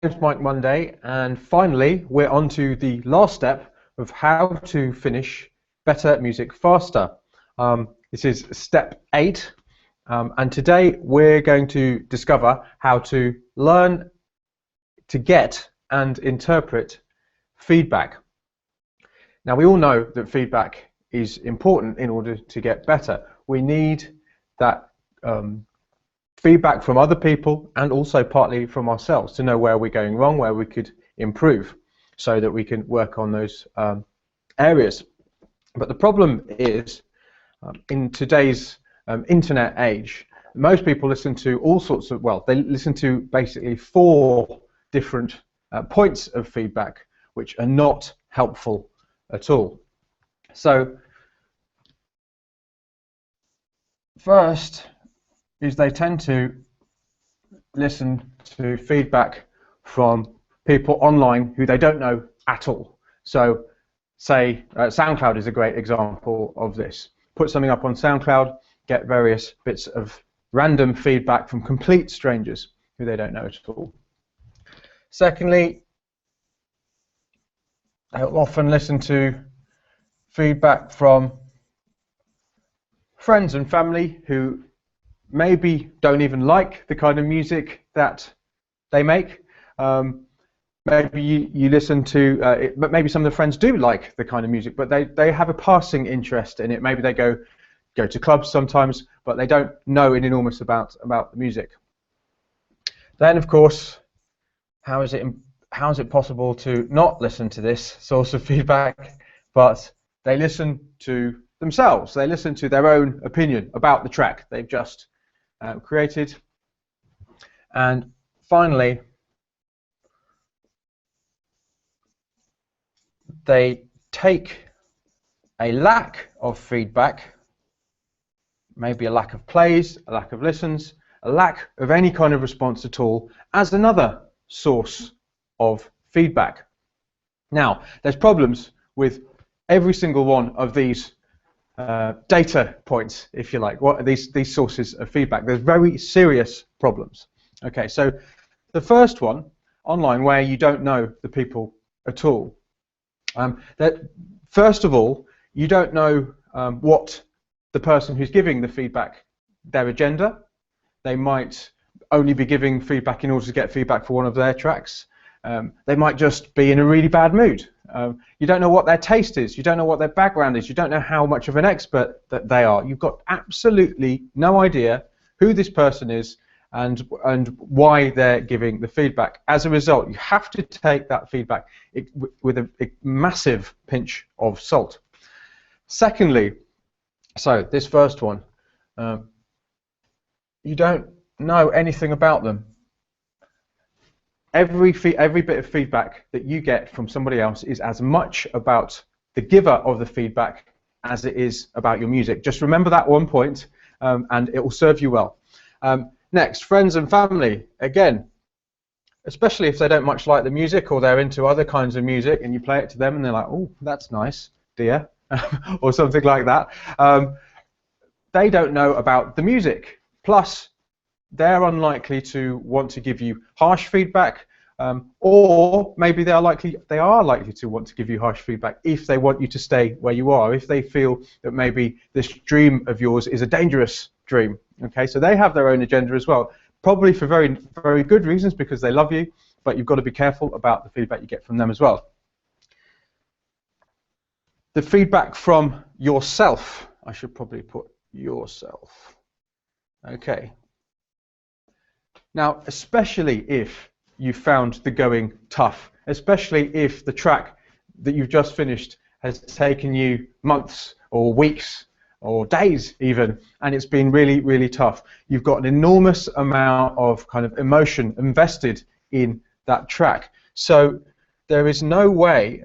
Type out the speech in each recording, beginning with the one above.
It's Mike Monday, and finally we're on to the last step of how to finish better music faster. This is step 8, and today we're going to discover how to learn to get and interpret feedback. Now, we all know that feedback is important in order to get better. We need that feedback from other people and also partly from ourselves to know where we're going wrong, where we could improve, so that we can work on those areas. But the problem is, in today's internet age, most people listen to all sorts of, well, they listen to basically 4 different points of feedback which are not helpful at all. So first is they tend to listen to feedback from people online who they don't know at all. So say SoundCloud is a great example of this. Put something up on SoundCloud, get various bits of random feedback from complete strangers who they don't know at all. Secondly, they'll often listen to feedback from friends and family who maybe don't even like the kind of music that they make. Maybe you listen to it, but maybe some of the friends do like the kind of music, but they have a passing interest in it. Maybe they go to clubs sometimes, but they don't know an enormous about the music. Then, of course, how is it possible to not listen to this source of feedback, but they listen to themselves? They listen to their own opinion about the track they've just created. And finally, they take a lack of feedback, maybe a lack of plays, a lack of listens, a lack of any kind of response at all, as another source of feedback. Now, there's problems with every single one of these data points, if you like. What are these sources of feedback? There's very serious problems. Okay, so the first one, online, where you don't know the people at all. That first of all, you don't know what the person who's giving the feedback, their agenda. They might only be giving feedback in order to get feedback for one of their tracks. They might just be in a really bad mood. You don't know what their taste is. You don't know what their background is. You don't know how much of an expert that they are. You've got absolutely no idea who this person is and why they're giving the feedback. As a result, you have to take that feedback with a massive pinch of salt. Secondly, so this first one, you don't know anything about them. Every bit of feedback that you get from somebody else is as much about the giver of the feedback as it is about your music. Just remember that one point, and it will serve you well. Next, friends and family. Again, especially if they don't much like the music or they're into other kinds of music, and you play it to them and they're like, "Oh, that's nice, dear," or something like that. They don't know about the music. Plus, they're unlikely to want to give you harsh feedback, or maybe they are likely to want to give you harsh feedback if they want you to stay where you are, if they feel that maybe this dream of yours is a dangerous dream. Okay, so they have their own agenda as well, probably for very, very good reasons, because they love you, but you've got to be careful about the feedback you get from them as well. The feedback from yourself, I should probably put yourself. Okay. Now, especially if you found the going tough, especially if the track that you've just finished has taken you months or weeks or days even, and it's been really, really tough. You've got an enormous amount of kind of emotion invested in that track. So there is no way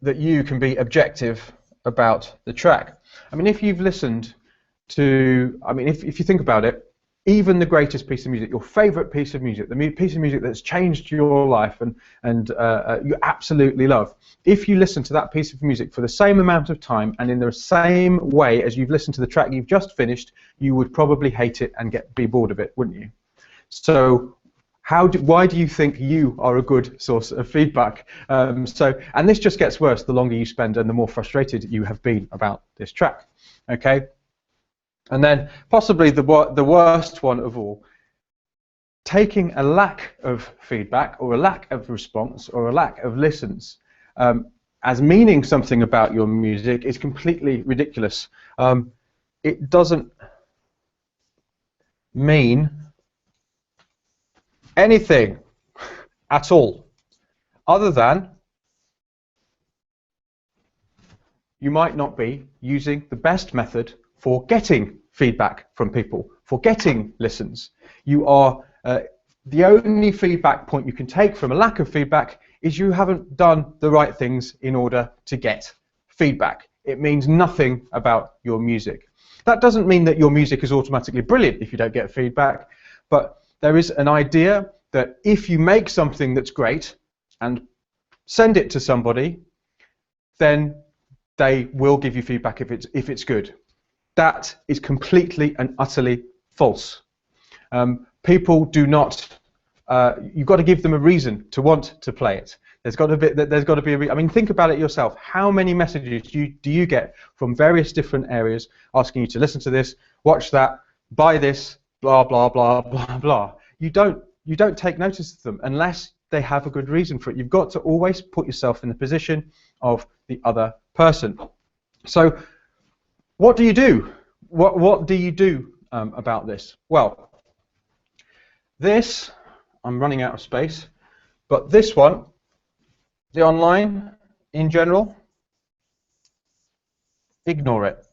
that you can be objective about the track. I mean, if you've listened to, if you think about it, even the greatest piece of music, your favorite piece of music, the piece of music that's changed your life and you absolutely love, if you listen to that piece of music for the same amount of time and in the same way as you've listened to the track you've just finished, you would probably hate it and be bored of it, wouldn't you? So why do you think you are a good source of feedback? And this just gets worse the longer you spend and the more frustrated you have been about this track. Okay, and then possibly the worst one of all, taking a lack of feedback or a lack of response or a lack of listens as meaning something about your music is completely ridiculous. It doesn't mean anything at all, other than you might not be using the best method for getting feedback from people, for getting listens. You are the only feedback point you can take from a lack of feedback is you haven't done the right things in order to get feedback. It means nothing about your music. That doesn't mean that your music is automatically brilliant if you don't get feedback, but there is an idea that if you make something that's great and send it to somebody, then they will give you feedback if it's good. That is completely and utterly false. People do not. You've got to give them a reason to want to play it. There's got to be. I mean, think about it yourself. How many messages do you get from various different areas asking you to listen to this, watch that, buy this, blah blah blah blah blah? You don't take notice of them unless they have a good reason for it. You've got to always put yourself in the position of the other person. So, what do you do? What do you do about this? Well, this, I'm running out of space, but this one, the online in general, ignore it.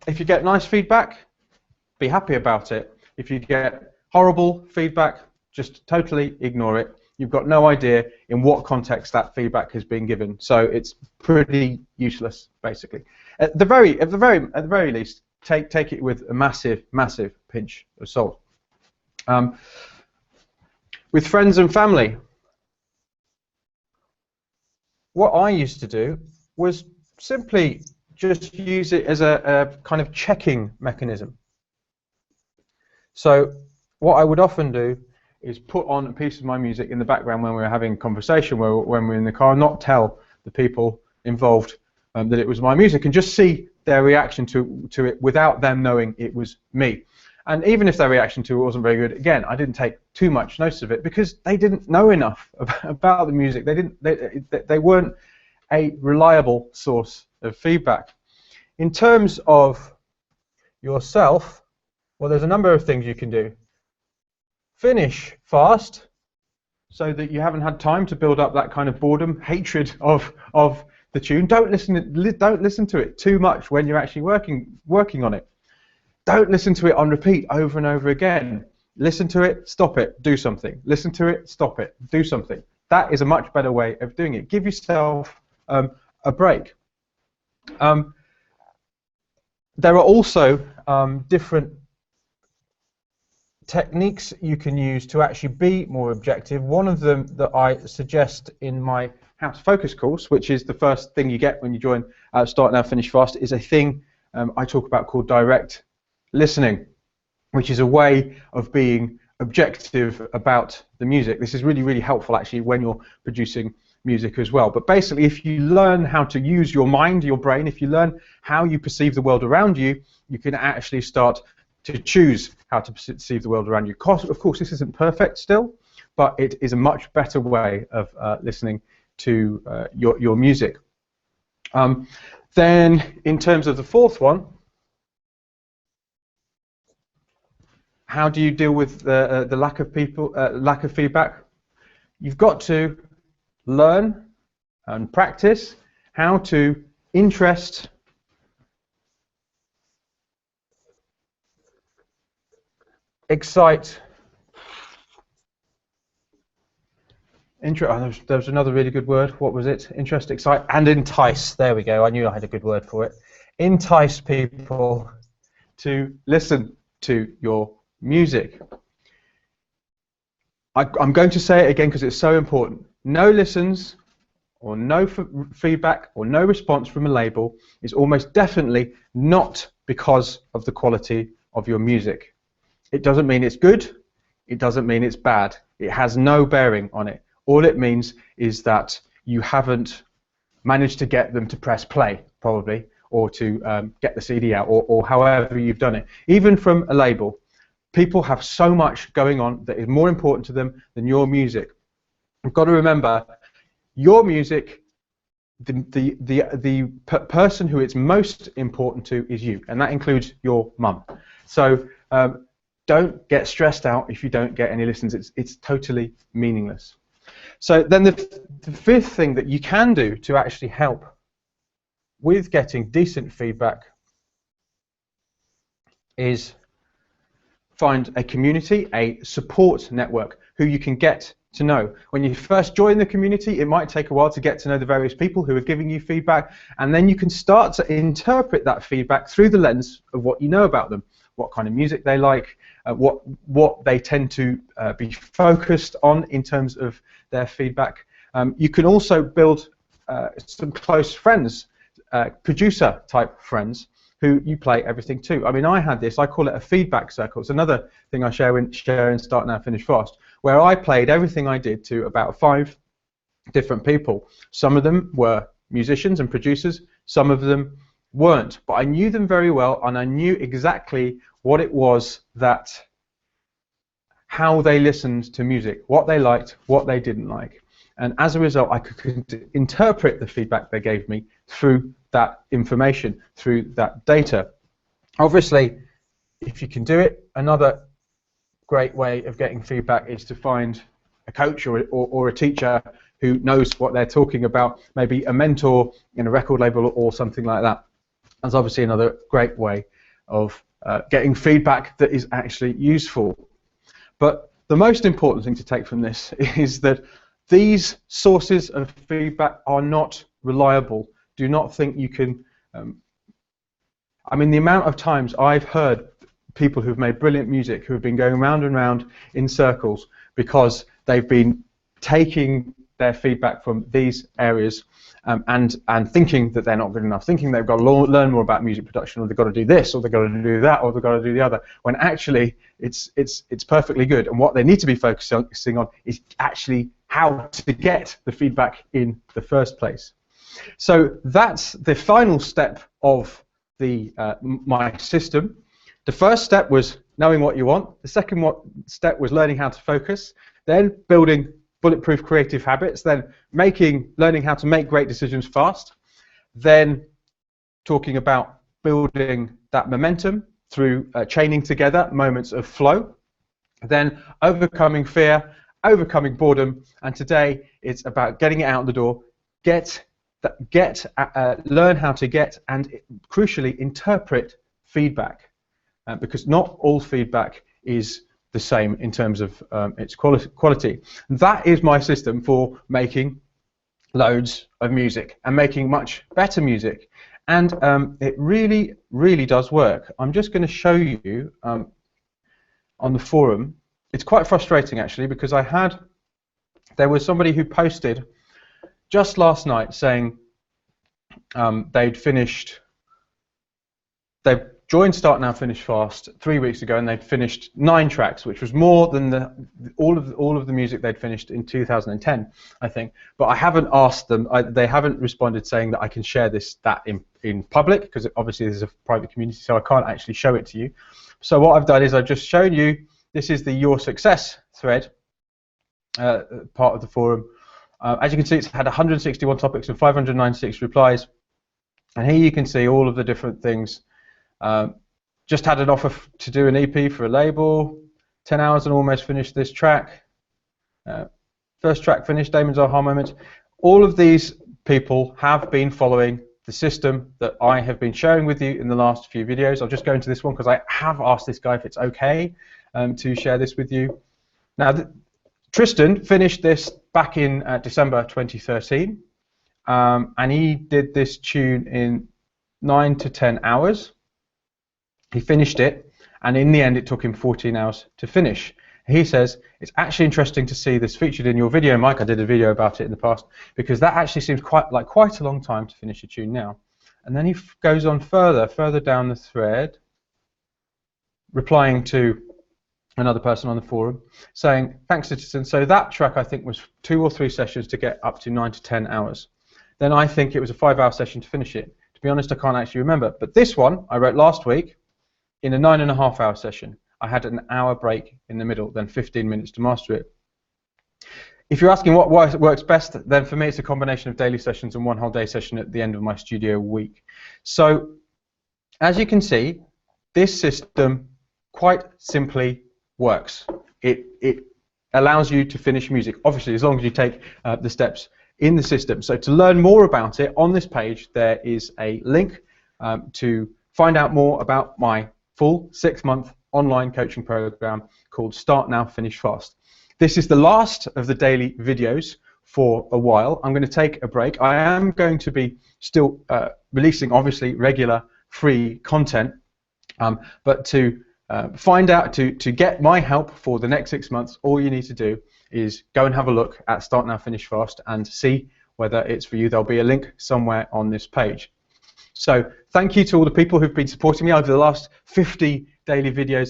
If you get nice feedback, be happy about it. If you get horrible feedback, just totally ignore it. You've got no idea in what context that feedback has been given, so it's pretty useless, basically. At the very least, take it with a massive pinch of salt. With friends and family, what I used to do was simply just use it as a kind of checking mechanism. So what I would often do is put on a piece of my music in the background when we were having a conversation, when we were in the car, not tell the people involved that it was my music, and just see their reaction to it without them knowing it was me. And even if their reaction to it wasn't very good, again, I didn't take too much notice of it because they didn't know enough about the music. They weren't a reliable source of feedback. In terms of yourself, well, there's a number of things you can do. Finish fast, so that you haven't had time to build up that kind of boredom, hatred of the tune. Don't listen to it too much when you're actually working on it. Don't listen to it on repeat over and over again. Listen to it, stop it, do something. Listen to it, stop it, do something. That is a much better way of doing it. Give yourself a break. There are also different techniques you can use to actually be more objective. One of them that I suggest in my How to Focus course, which is the first thing you get when you join Start Now, Finish Fast, is a thing I talk about called direct listening, which is a way of being objective about the music. This is really helpful actually when you're producing music as well. But basically, if you learn how to use your mind, your brain, if you learn how you perceive the world around you, you can actually start to choose how to perceive the world around you. Of course, this isn't perfect still, but it is a much better way of listening to your music. Then, in terms of the fourth one, how do you deal with the lack of feedback? You've got to learn and practice how to interest, excite. There's another really good word. What was it? Interest, excite, and entice. There we go. I knew I had a good word for it. Entice people to listen to your music. I'm going to say it again because it's so important. No listens or no feedback or no response from a label is almost definitely not because of the quality of your music. It doesn't mean it's good. it doesn't mean it's bad. It has no bearing on it. All it means is that you haven't managed to get them to press play, probably, or to get the CD out, or however you've done it. Even from a label, people have so much going on that is more important to them than your music. You've got to remember, your music, the person who it's most important to is you, and that includes your mum. So don't get stressed out if you don't get any listens. It's totally meaningless. So then the fifth thing that you can do to actually help with getting decent feedback is find a community, a support network who you can get to know. When you first join the community, it might take a while to get to know the various people who are giving you feedback, and then you can start to interpret that feedback through the lens of what you know about them, what kind of music they like, what they tend to be focused on in terms of their feedback. You can also build some close friends, producer type friends, who you play everything to. I mean, I had this, I call it a feedback circle. It's another thing I share in Start Now, Finish Fast, where I played everything I did to about 5 different people. Some of them were musicians and producers, some of them weren't, but I knew them very well, and I knew exactly what it was how they listened to music, what they liked, what they didn't like. And as a result, I could interpret the feedback they gave me through that information, through that data. Obviously, if you can do it, another great way of getting feedback is to find a coach or a teacher who knows what they're talking about, maybe a mentor in a record label or something like that. That's obviously another great way of getting feedback that is actually useful. But the most important thing to take from this is that these sources of feedback are not reliable. Do not think you can... I mean, the amount of times I've heard people who've made brilliant music who have been going round and round in circles because they've been taking their feedback from these areas and thinking that they're not good enough, thinking they've got to learn more about music production, or they've got to do this, or they've got to do that, or they've got to do the other, when actually it's perfectly good, and what they need to be focusing on is actually how to get the feedback in the first place. So that's the final step of my system. The first step was knowing what you want. The second step was learning how to focus. Then building bulletproof creative habits. Then learning how to make great decisions fast. Then talking about building that momentum through chaining together moments of flow. Then overcoming fear, overcoming boredom, and today it's about getting it out the door. Learn how to get and crucially interpret feedback, because not all feedback is the same in terms of its quality. That is my system for making loads of music and making much better music, and it really, really does work. I'm just going to show you on the forum. It's quite frustrating actually, because there was somebody who posted just last night saying they'd joined Start Now Finish Fast 3 weeks ago, and they'd finished 9 tracks, which was more than all of the music they'd finished in 2010, I think. But I haven't asked them; they haven't responded saying that I can share that in public, because obviously this is a private community, so I can't actually show it to you. So what I've done is I've just shown you. This is the Your Success thread, part of the forum. As you can see, it's had 161 topics and 596 replies. And here you can see all of the different things. Just had an offer to do an EP for a label. 10 hours and almost finished this track. First track finished, Damon's aha moment. All of these people have been following the system that I have been sharing with you in the last few videos. I'll just go into this one because I have asked this guy if it's okay to share this with you. Now, Tristan finished this back in December 2013, and he did this tune in 9 to 10 hours. He finished it, and in the end it took him 14 hours to finish. He says, it's actually interesting to see this featured in your video, Mike. I did a video about it in the past, because that actually seems quite a long time to finish a tune now. And then he goes on further down the thread, replying to another person on the forum, saying, thanks citizen, so that track I think was 2 or 3 sessions to get up to 9 to 10 hours. Then I think it was a 5-hour session to finish it. To be honest, I can't actually remember. But this one I wrote last week in a 9.5-hour session. I had an hour break in the middle, then 15 minutes to master it. If you're asking what works best, then for me it's a combination of daily sessions and one whole day session at the end of my studio week. So as you can see, this system quite simply works. It allows you to finish music, obviously as long as you take the steps in the system. So to learn more about it, on this page there is a link to find out more about my full 6-month online coaching program called Start Now, Finish Fast. This is the last of the daily videos for a while. I'm going to take a break. I am going to be still releasing, obviously, regular free content, but to find out, to get my help for the next 6 months, all you need to do is go and have a look at Start Now, Finish Fast and see whether it's for you. There'll be a link somewhere on this page. So thank you to all the people who've been supporting me over the last 50 daily videos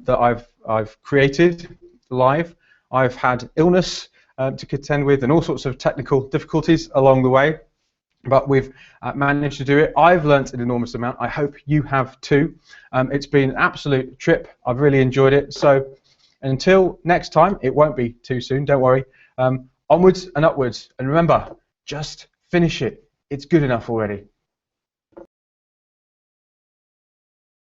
that I've created live. I've had illness to contend with and all sorts of technical difficulties along the way, but we've managed to do it. I've learnt an enormous amount. I hope you have too. It's been an absolute trip. I've really enjoyed it. So until next time, it won't be too soon, don't worry. Onwards and upwards. And remember, just finish it. It's good enough already.